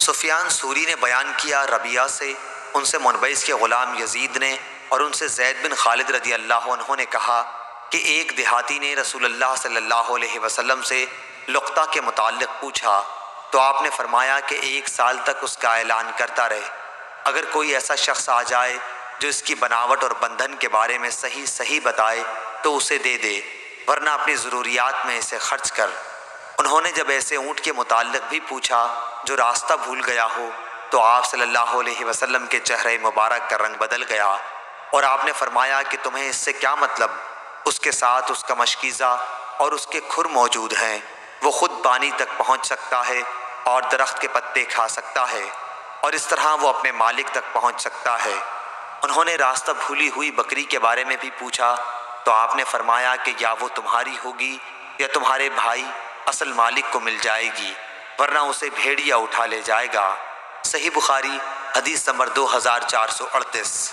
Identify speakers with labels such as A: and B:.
A: سفیان ثوری نے بیان کیا ربیعہ سے، ان سے منبعث کے غلام یزید نے اور ان سے زید بن خالد رضی اللہ عنہ نے کہا کہ ایک دیہاتی نے رسول اللہ صلی اللہ علیہ وسلم سے لقطہ کے متعلق پوچھا تو آپ نے فرمایا کہ 1 سال تک اس کا اعلان کرتا رہے۔ اگر کوئی ایسا شخص آ جائے جو اس کی بناوٹ اور بندھن کے بارے میں صحیح بتائے تو اسے دے دے، ورنہ اپنی ضروریات میں اسے خرچ کر۔ انہوں نے جب ایسے اونٹ کے متعلق بھی پوچھا جو راستہ بھول گیا ہو تو آپ صلی اللہ علیہ وسلم کے چہرے مبارک کا رنگ بدل گیا اور آپ نے فرمایا کہ تمہیں اس سے کیا مطلب؟ اس کے ساتھ اس کا مشکیزہ اور اس کے کھر موجود ہیں، وہ خود پانی تک پہنچ سکتا ہے اور درخت کے پتے کھا سکتا ہے، اور اس طرح وہ اپنے مالک تک پہنچ سکتا ہے۔ انہوں نے راستہ بھولی ہوئی بکری کے بارے میں بھی پوچھا تو آپ نے فرمایا کہ یا وہ تمہاری ہوگی یا تمہارے بھائی اصل مالک کو مل جائے گی، ورنہ اسے بھیڑیا اٹھا لے جائے گا۔ صحیح بخاری حدیث نمبر 2438۔